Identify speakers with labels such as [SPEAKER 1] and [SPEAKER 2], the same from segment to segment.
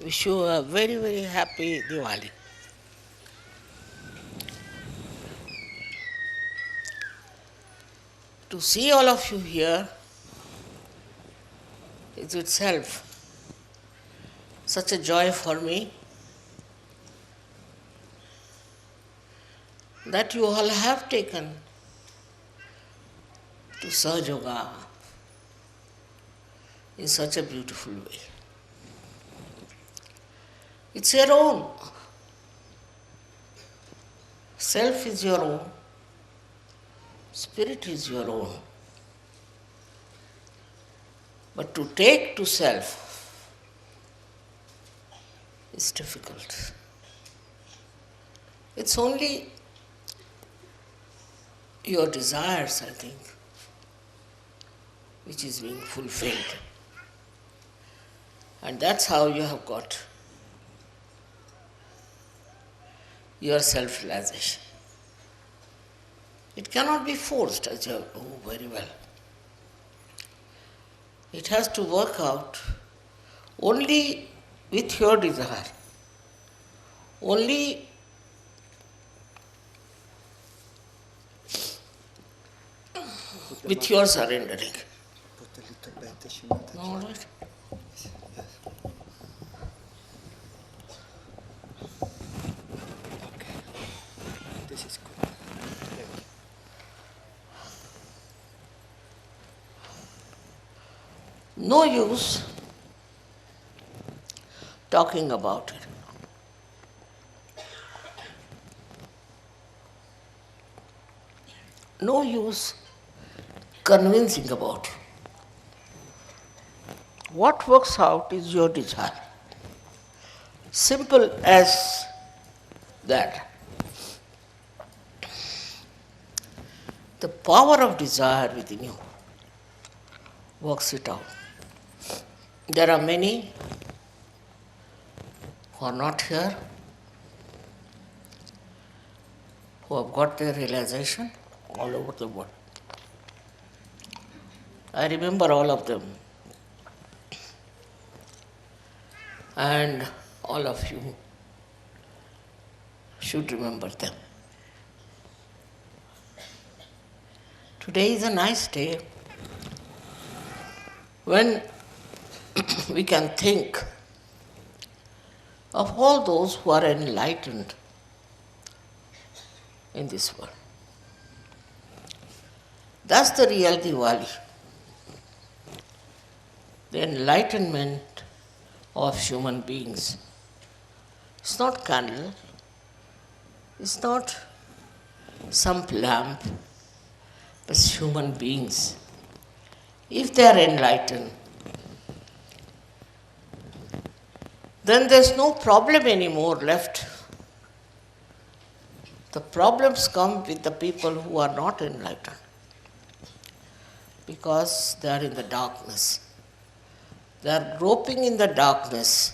[SPEAKER 1] Wish you a very, very happy Diwali. To see all of you here is itself such a joy for me that you all have taken to sahajayoga in such a beautiful way. It's your own. Self is your own. Spirit is your own. But to take to self is difficult. It's only your desires, I think, which is being fulfilled. And that's how you have got your self-realization. It cannot be forced, as you know very well. It has to work out only with your desire, only with your surrendering.
[SPEAKER 2] Put a little bit the shrimataji.
[SPEAKER 1] All right?
[SPEAKER 2] Yes. Okay. This is good. Thank you.
[SPEAKER 1] No use talking about it. No use convincing about it. What works out is your desire. Simple as that. The power of desire within you works it out. There are many who are not here, who have got their realization all over the world. I remember all of them. And all of you should remember them. Today is a nice day when we can think of all those who are enlightened in this world. That's the real Diwali. The enlightenment of human beings. It's not candle, it's not some lamp, but human beings. If they are enlightened, then there's no problem anymore left. The problems come with the people who are not enlightened because they are in the darkness. They are groping in the darkness.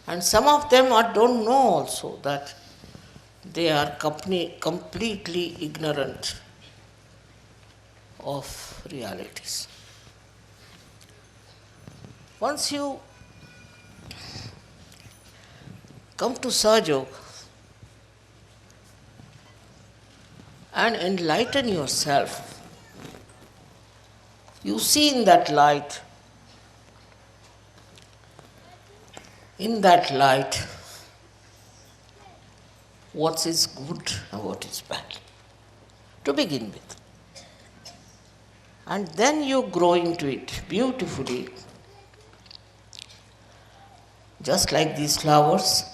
[SPEAKER 1] And some of them don't know also that they are completely ignorant of realities. Once you come to sahajayoga and enlighten yourself, you see in that light, what is good and what is bad, to begin with. And then you grow into it beautifully, just like these flowers,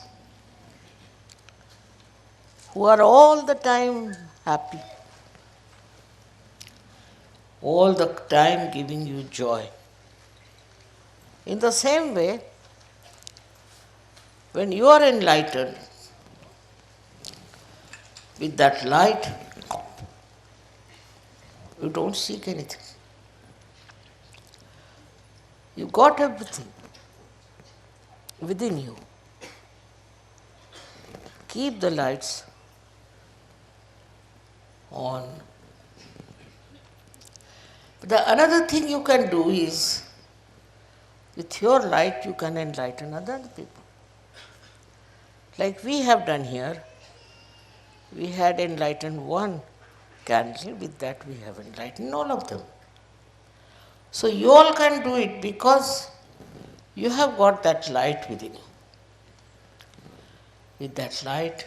[SPEAKER 1] who are all the time happy, all the time giving you joy. In the same way, when you are enlightened with that light, you don't seek anything. You got everything within you. Keep the lights on. But the another thing you can do is With your light, you can enlighten other people. Like we have done here, we had enlightened one candle, with that we have enlightened all of them. So you all can do it because you have got that light within you. With that light,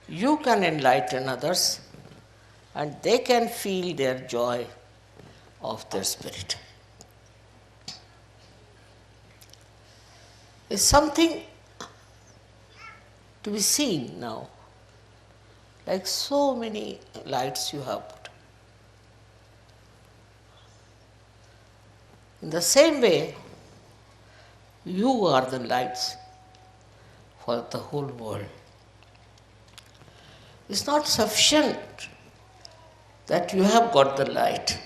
[SPEAKER 1] you can enlighten others and they can feel their joy of their spirit. It's something to be seen now, like so many lights you have put. In the same way, you are the lights for the whole world. It's not sufficient that you have got the light,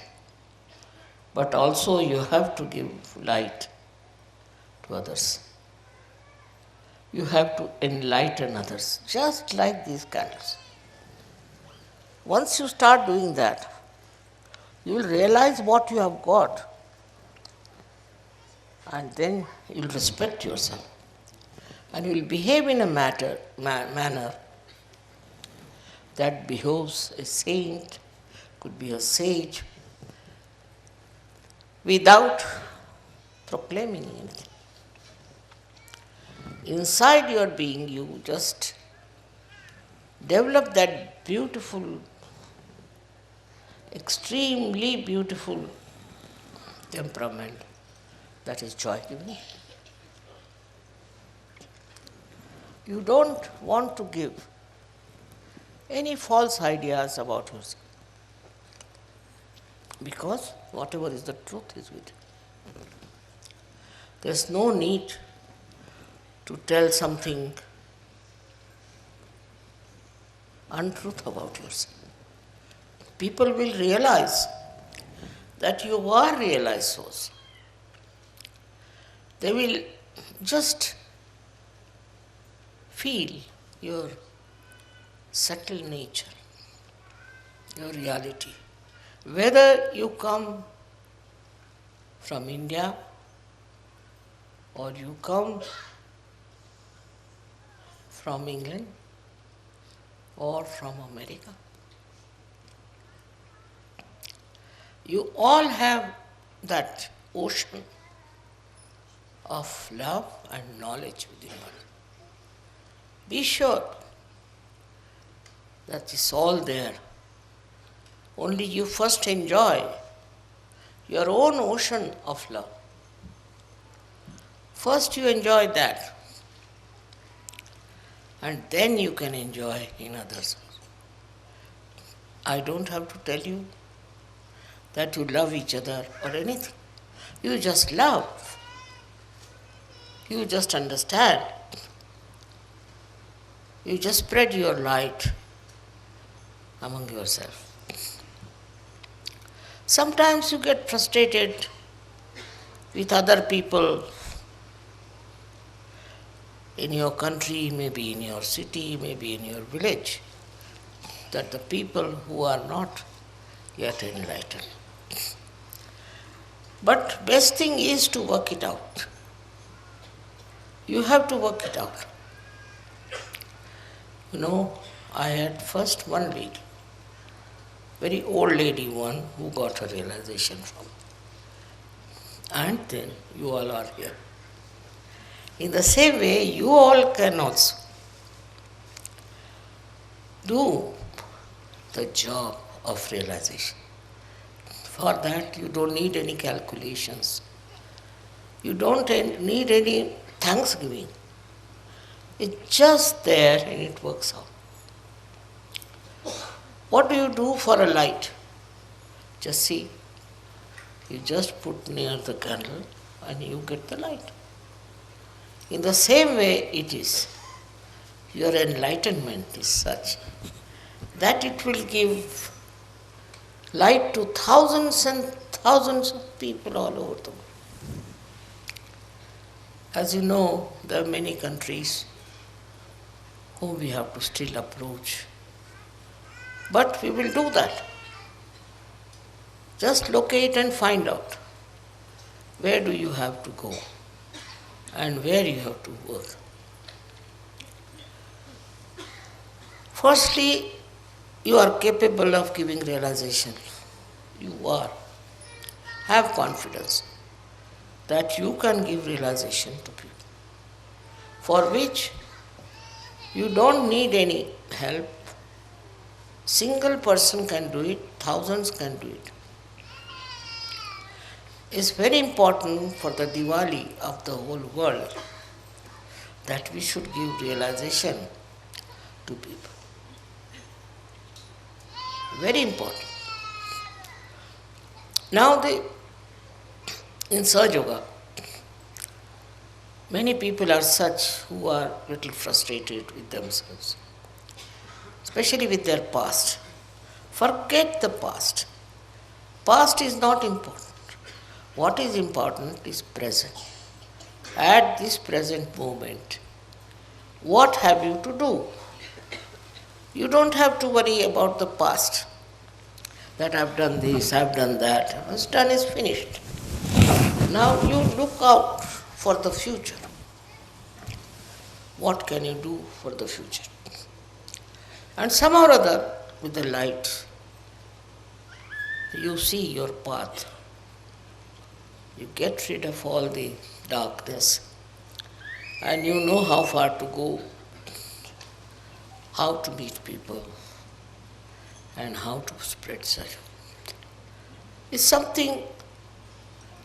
[SPEAKER 1] but also you have to give light to others. You have to enlighten others, just like these candles. Once you start doing that, you will realize what you have got, and then you will respect yourself, and you will behave in a manner that behoves a saint, could be a sage, without proclaiming anything. Inside your being, you just develop that beautiful, extremely beautiful temperament that is joy-giving. You don't want to give any false ideas about yourself, because whatever is the truth is with you. There's no need to tell something untruth about yourself. People will realize that you are realized souls. They will just feel your subtle nature, your reality. Whether you come from India or you come from England or from America, you all have that ocean of love and knowledge within you. Be sure that is all there. Only you first enjoy your own ocean of love. First you enjoy that, and then you can enjoy in others. I don't have to tell you that you love each other or anything. You just love. You just understand. You just spread your light among yourself. Sometimes you get frustrated with other people in your country, maybe in your city, maybe in your village, that the people who are not yet enlightened. But best thing is to work it out. You have to work it out. You know, I had first one lady, very old lady one, who got her realization from. And then you all are here. In the same way, you all can also do the job of realization. For that, you don't need any calculations. You don't need any thanksgiving. It's just there and it works out. What do you do for a light? Just see. You just put near the candle and you get the light. In the same way it is. Your enlightenment is such that it will give light to thousands and thousands of people all over the world. As you know, there are many countries whom we have to still approach. But we will do that. Just locate and find out where do you have to go and where you have to work. Firstly, you are capable of giving realization. You are. Have confidence that you can give realization to people, for which you don't need any help. Single person can do it, thousands can do it. It's very important for the Diwali of the whole world that we should give realization to people. Very important. Now in sahajayoga, many people are such who are little frustrated with themselves, especially with their past. Forget the past. Past is not important. What is important is present. At this present moment, what have you to do? You don't have to worry about the past, that I've done this, I've done that. What's done is finished. Now you look out for the future. What can you do for the future? And somehow or other, with the light, you see your path. You get rid of all the darkness, and you know how far to go, how to meet people, and how to spread such. It's something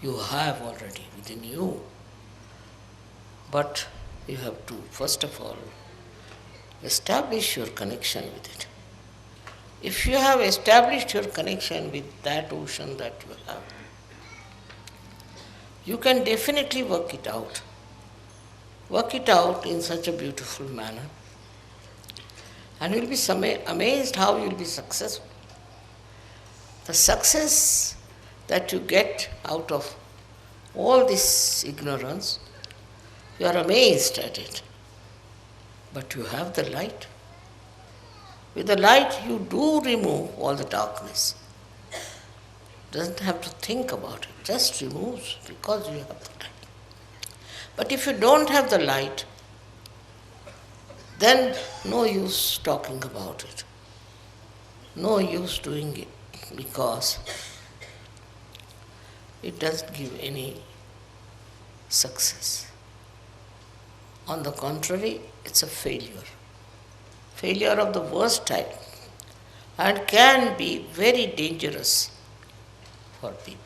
[SPEAKER 1] you have already within you, but you have to, first of all, establish your connection with it. If you have established your connection with that ocean that you have, you can definitely work it out. Work it out in such a beautiful manner. And you'll be amazed how you'll be successful. The success that you get out of all this ignorance, you are amazed at it. But you have the light. With the light, you do remove all the darkness. Doesn't have to think about it, just removes because you have the light. But if you don't have the light, then no use talking about it. No use doing it because it doesn't give any success. On the contrary, it's a failure. Failure of the worst type, and can be very dangerous for people.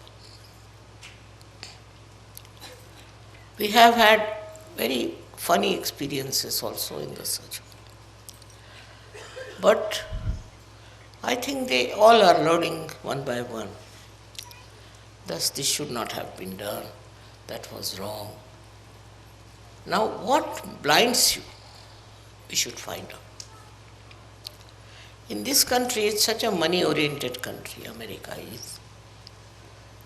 [SPEAKER 1] We have had very funny experiences also in the search. But I think they all are learning one by one. Thus, this should not have been done. That was wrong. Now, what blinds you? We should find out. In this country, it's such a money-oriented country, America is,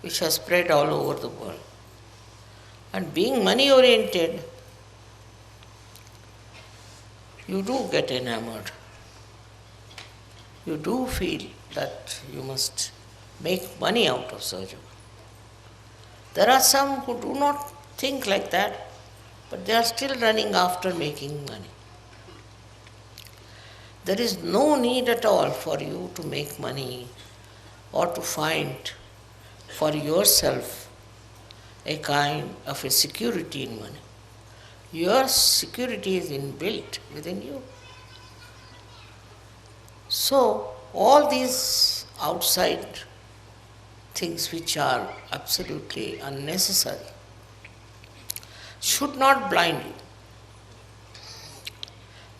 [SPEAKER 1] which has spread all over the world. And being money-oriented, you do get enamored. You do feel that you must make money out of surgery. There are some who do not think like that, but they are still running after making money. There is no need at all for you to make money or to find for yourself a kind of a security in money. Your security is inbuilt within you. So, all these outside things which are absolutely unnecessary should not blind you.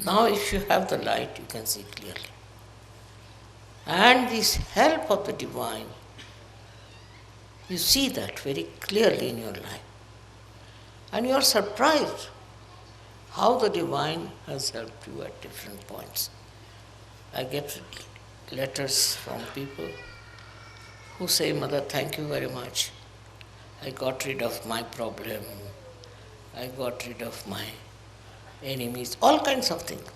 [SPEAKER 1] Now, if you have the light, you can see clearly. And this help of the divine, you see that very clearly in your life. And you are surprised how the divine has helped you at different points. I get letters from people who say, Mother, thank you very much. I got rid of my problem. I got rid of my enemies, all kinds of things.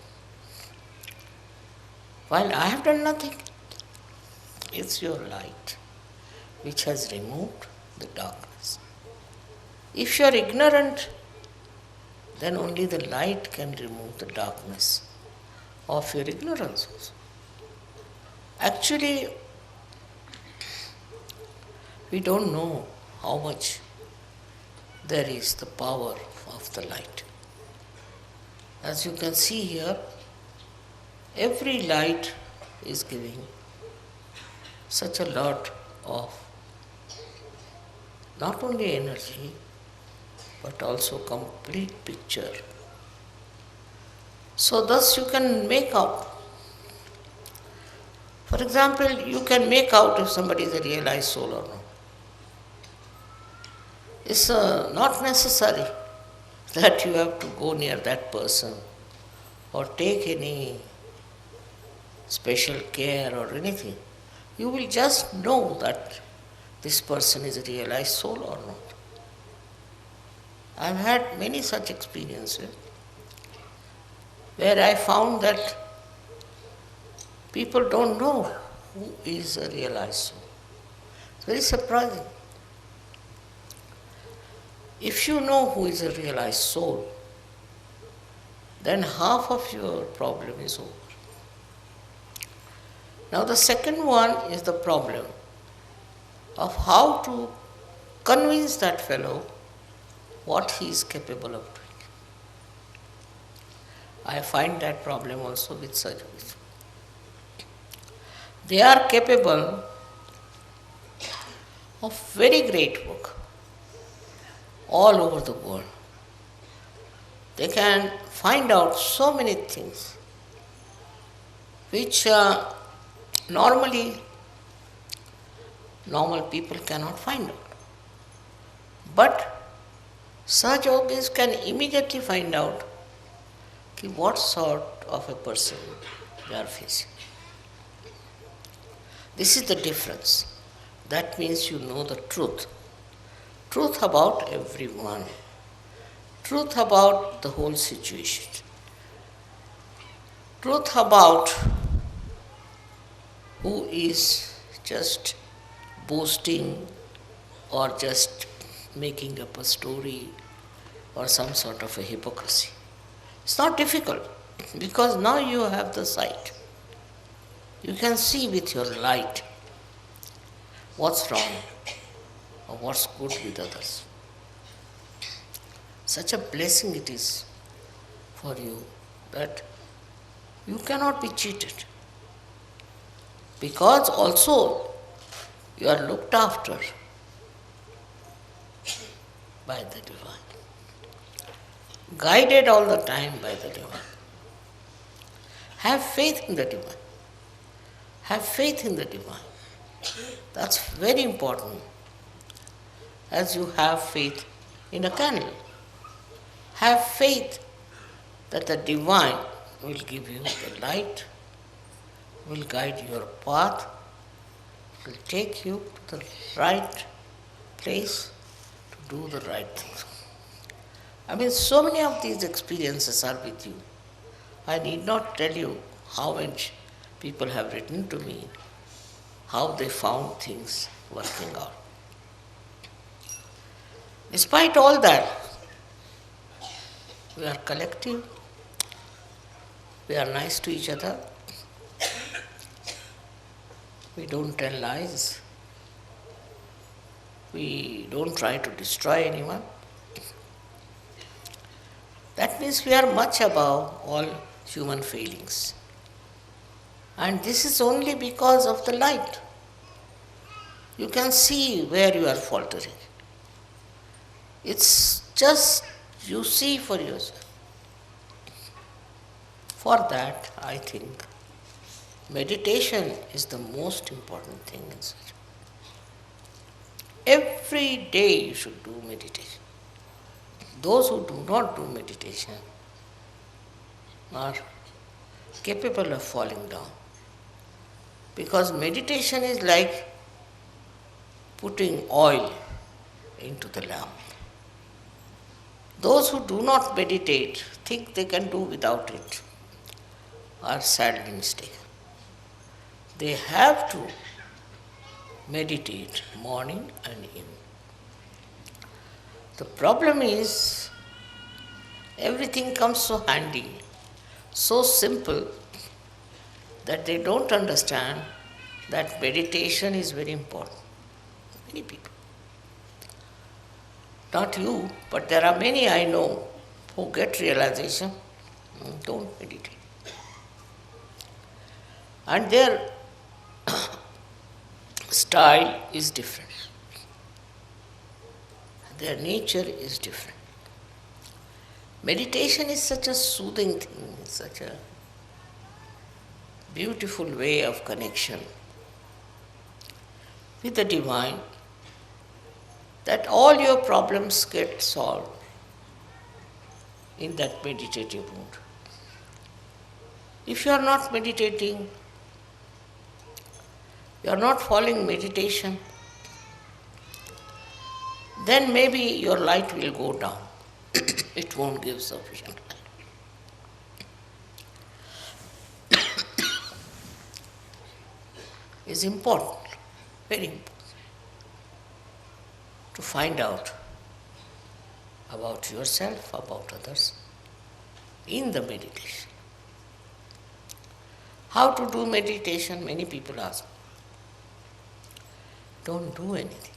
[SPEAKER 1] While I have done nothing, it's your light which has removed the darkness. If you are ignorant, then only the light can remove the darkness of your ignorance also. Actually, we don't know how much there is the power of the light. As you can see here, every light is giving such a lot of not only energy but also complete picture. So thus you can make out. For example, you can make out if somebody is a realized soul or not. It's not necessary that you have to go near that person or take any special care or anything. You will just know that this person is a realized soul or not. I've had many such experiences where I found that people don't know who is a realized soul. It's very surprising. If you know who is a realized soul, then half of your problem is over. Now the second one is the problem of how to convince that fellow what he is capable of doing. I find that problem also with surgeons. They are capable of very great work all over the world. They can find out so many things which normal people cannot find out. But sahajayogis can immediately find out what sort of a person they are facing. This is the difference. That means you know the truth. Truth about everyone. Truth about the whole situation. Truth about who is just boasting or just making up a story or some sort of a hypocrisy. It's not difficult because now you have the sight. You can see with your light what's wrong or what's good with others. Such a blessing it is for you that you cannot be cheated. Because also you are looked after by the divine. Guided all the time by the divine. Have faith in the divine. Have faith in the divine. That's very important. As you have faith in a candle. Have faith that the divine will give you the light, will guide your path, will take you to the right place to do the right things. I mean, so many of these experiences are with you. I need not tell you how much people have written to me, how they found things working out. Despite all that, we are collective, we are nice to each other, we don't tell lies, we don't try to destroy anyone. That means we are much above all human failings. And this is only because of the light. You can see where you are faltering. It's just you see for yourself. For that, I think meditation is the most important thing in such. Every day you should do meditation. Those who do not do meditation are capable of falling down. Because meditation is like putting oil into the lamp. Those who do not meditate think they can do without it are sadly mistaken. They have to meditate morning and evening. The problem is everything comes so handy, so simple, that they don't understand that meditation is very important. Many people. Not you, but there are many I know who get realization, don't meditate. And their style is different. Their nature is different. Meditation is such a soothing thing, such a beautiful way of connection with the divine, that all your problems get solved in that meditative mood. If you are not meditating, you are not following meditation, then maybe your light will go down. It won't give sufficient light. It's important, very important, to find out about yourself, about others, in the meditation. How to do meditation? Many people ask me. Don't do anything.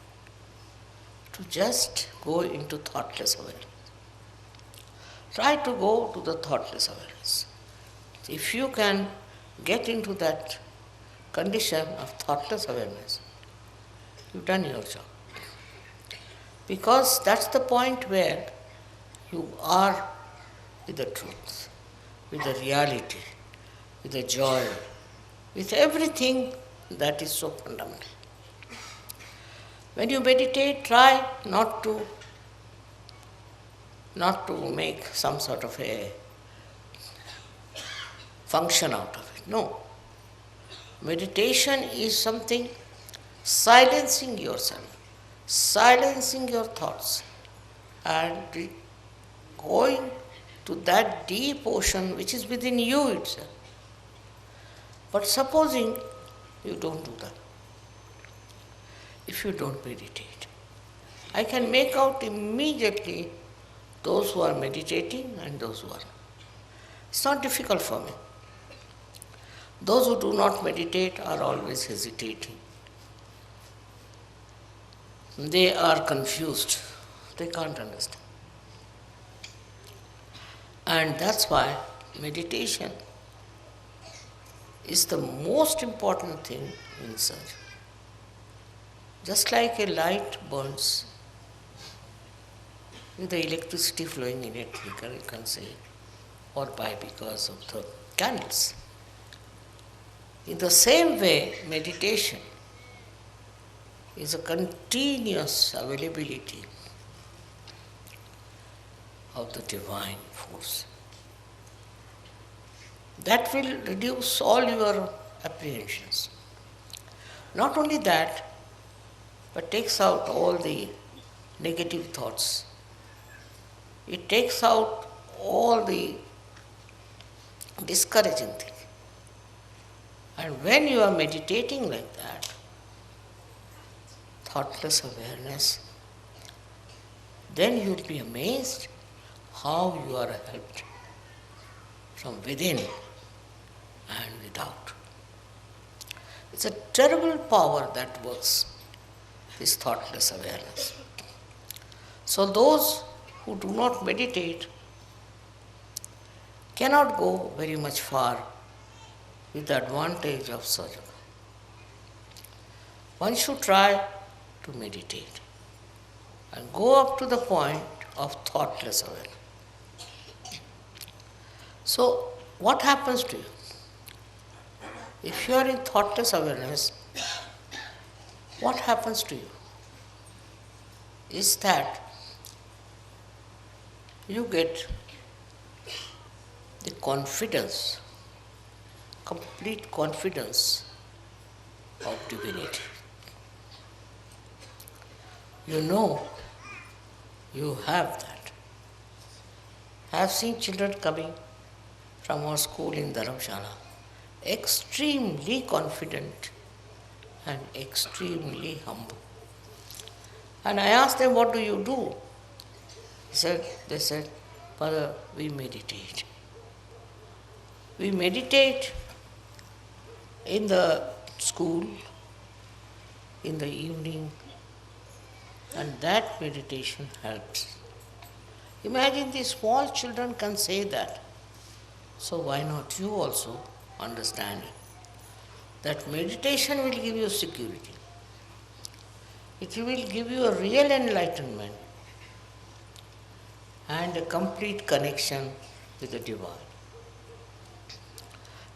[SPEAKER 1] To just go into thoughtless awareness. Try to go to the thoughtless awareness. If you can get into that condition of thoughtless awareness, you've done your job. Because that's the point where you are with the truth, with the reality, with the joy, with everything that is so fundamental. When you meditate, try not to make some sort of a function out of it. No. Meditation is something silencing yourself, silencing your thoughts, and going to that deep ocean which is within you itself. But supposing you don't do that, if you don't meditate, I can make out immediately those who are meditating and those who are not. It's not difficult for me. Those who do not meditate are always hesitating. They are confused. They can't understand. And that's why meditation is the most important thing in search. Just like a light burns with the electricity flowing in it, you can say, or by because of the candles. In the same way, meditation is a continuous availability of the divine force. That will reduce all your apprehensions. Not only that, but takes out all the negative thoughts. It takes out all the discouraging things. And when you are meditating like that, thoughtless awareness, then you will be amazed how you are helped from within and without. It's a terrible power that works, this thoughtless awareness. So those who do not meditate cannot go very much far with the advantage of sahajayoga. One should try to meditate and go up to the point of thoughtless awareness. So, what happens to you? If you are in thoughtless awareness, what happens to you? Is that you get the confidence, complete confidence of divinity. You know you have that. I have seen children coming from our school in Dharamshala, extremely confident and extremely humble. And I asked them, what do you do? They said, Father, we meditate. We meditate in the school, in the evening, and that meditation helps. Imagine these small children can say that. So why not you also understand it? That meditation will give you security. It will give you a real enlightenment and a complete connection with the divine.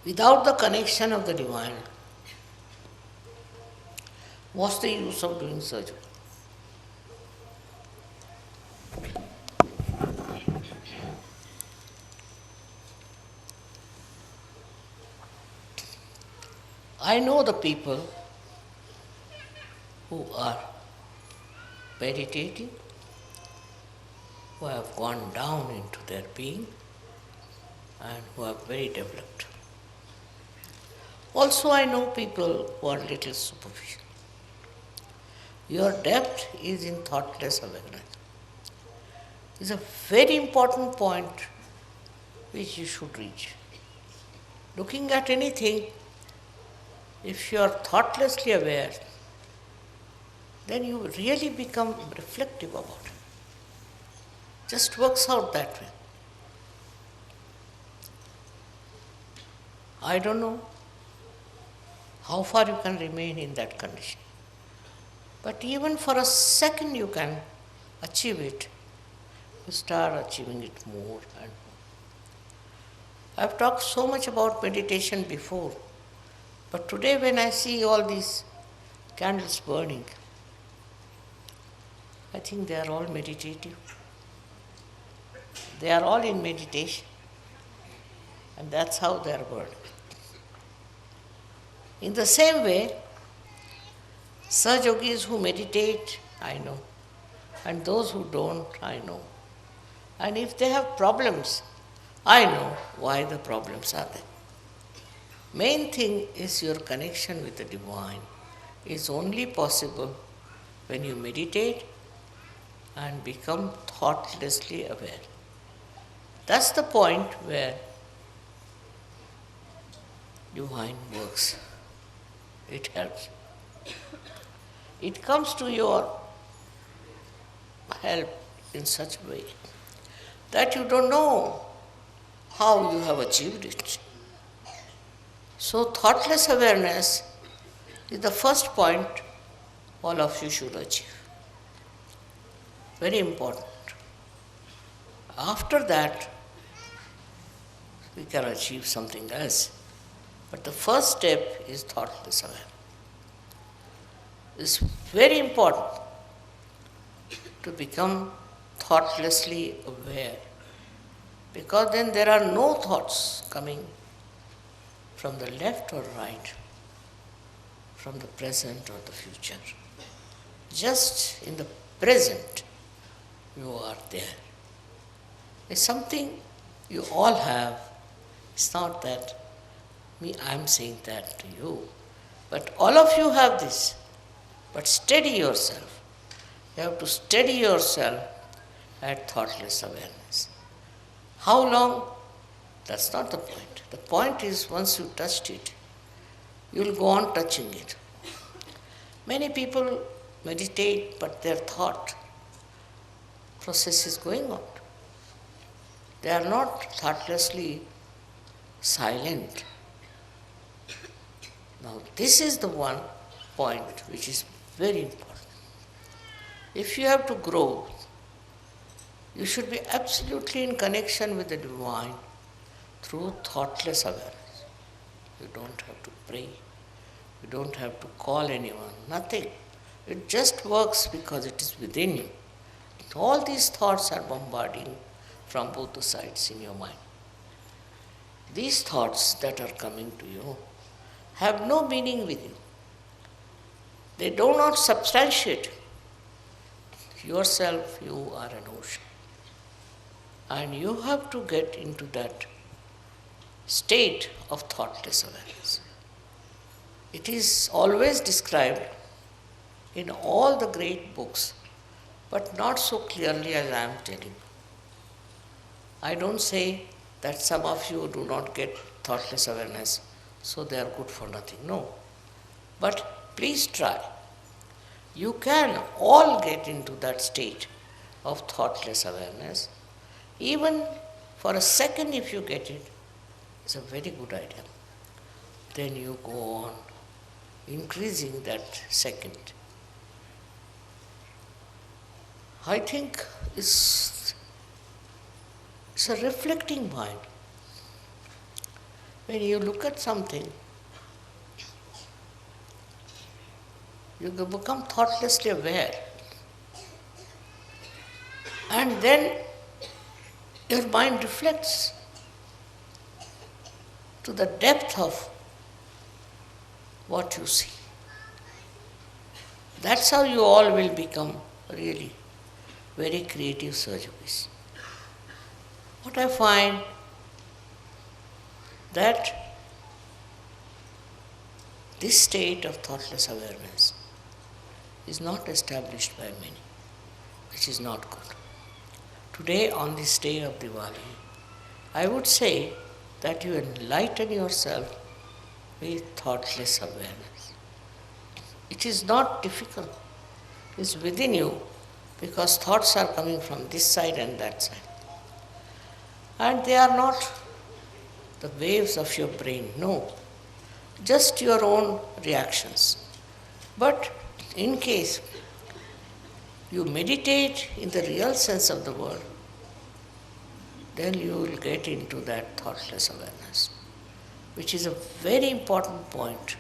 [SPEAKER 1] Without the connection of the divine, what's the use of doing surgery? I know the people who are meditating, who have gone down into their being and who are very developed. Also, I know people who are little superficial. Your depth is in thoughtless awareness. It's a very important point which you should reach. Looking at anything, if you are thoughtlessly aware, then you really become reflective about it. Just works out that way. I don't know how far you can remain in that condition. But even for a second you can achieve it, you start achieving it more and more. I've talked so much about meditation before, but today when I see all these candles burning, I think they are all meditative. They are all in meditation, and that's how they are burning. In the same way, Sahajogis who meditate, I know, and those who don't, I know. And if they have problems, I know why the problems are there. Main thing is your connection with the divine is only possible when you meditate and become thoughtlessly aware. That's the point where divine works. It helps. It comes to your help in such a way that you don't know how you have achieved it. So thoughtless awareness is the first point all of you should achieve. Very important. After that, we can achieve something else. But the first step is thoughtless awareness. It's very important to become thoughtlessly aware, because then there are no thoughts coming from the left or right, from the present or the future. Just in the present, you are there. It's something you all have. It's not that I'm saying that to you, but all of you have this. But steady yourself. You have to steady yourself at thoughtless awareness. How long? That's not the point. The point is once you touched it, you will go on touching it. Many people meditate, but their thought process is going on. They are not thoughtlessly silent. Now, this is the one point which is very important. If you have to grow, you should be absolutely in connection with the divine through thoughtless awareness. You don't have to pray. You don't have to call anyone. Nothing. It just works because it is within you. All these thoughts are bombarding from both the sides in your mind. These thoughts that are coming to you have no meaning with you. They do not substantiate yourself. You are an ocean. And you have to get into that state of thoughtless awareness. It is always described in all the great books, but not so clearly as I am telling you. I don't say that some of you do not get thoughtless awareness, so they are good for nothing. No. But please try. You can all get into that state of thoughtless awareness. Even for a second, if you get it, it's a very good idea. Then you go on increasing that second. I think it's a reflecting mind. When you look at something, you become thoughtlessly aware. And then your mind reflects to the depth of what you see. That's how you all will become really very creative sahajayogis. What I find that this state of thoughtless awareness is not established by many, which is not good. Today, on this day of Diwali, I would say that you enlighten yourself with thoughtless awareness. It is not difficult. It is within you, because thoughts are coming from this side and that side. And they are not the waves of your brain, no, just your own reactions. But in case you meditate in the real sense of the word, then you will get into that thoughtless awareness, which is a very important point.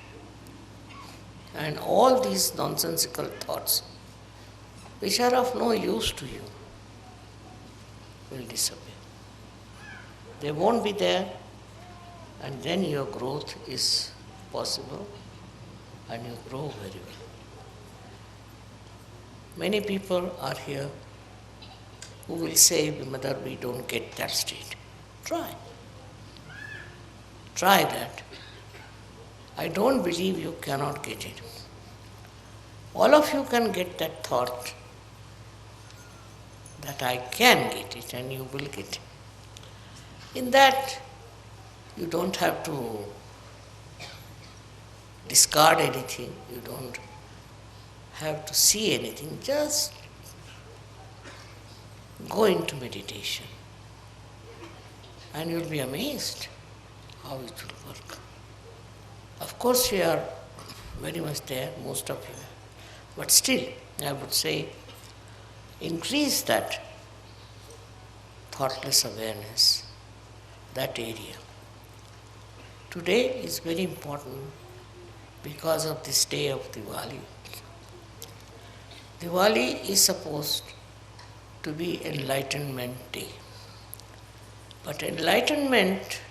[SPEAKER 1] And all these nonsensical thoughts, which are of no use to you, will disappear. They won't be there, and then your growth is possible, and you grow very well. Many people are here who will say, Mother, we don't get that state. Try. Try that. I don't believe you cannot get it. All of you can get that thought that I can get it, and you will get it. In that, you don't have to discard anything, you don't have to see anything, just go into meditation. And you'll be amazed how it will work. Of course, you are very much there, most of you. But still, I would say, increase that thoughtless awareness, that area. Today is very important because of this day of Diwali. Diwali is supposed to be Enlightenment Day. But enlightenment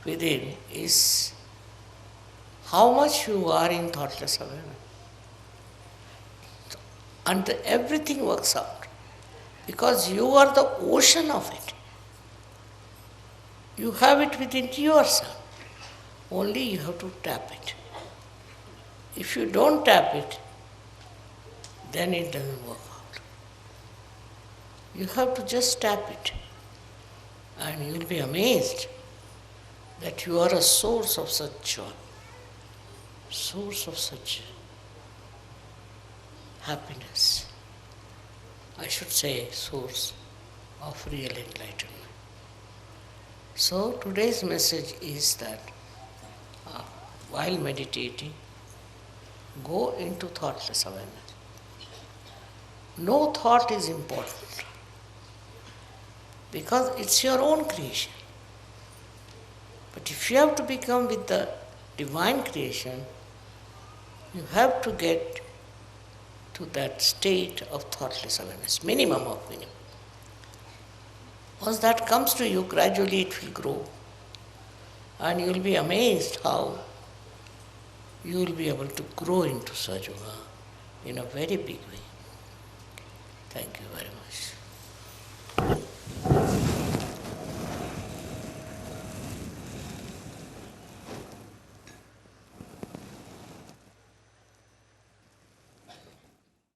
[SPEAKER 1] within is how much you are in thoughtless awareness. And everything works out because you are the ocean of it. You have it within yourself. Only you have to tap it. If you don't tap it, then it doesn't work out. You have to just tap it. And you will be amazed that you are a source of such joy, source of such happiness. I should say source of real enlightenment. So today's message is that while meditating, go into thoughtless awareness. No thought is important because it's your own creation. But if you have to become with the divine creation, you have to get to that state of thoughtless awareness, minimum of minimum. Once that comes to you, gradually it will grow. And you will be amazed how you will be able to grow into sahajayoga in a very big way. Thank you very much.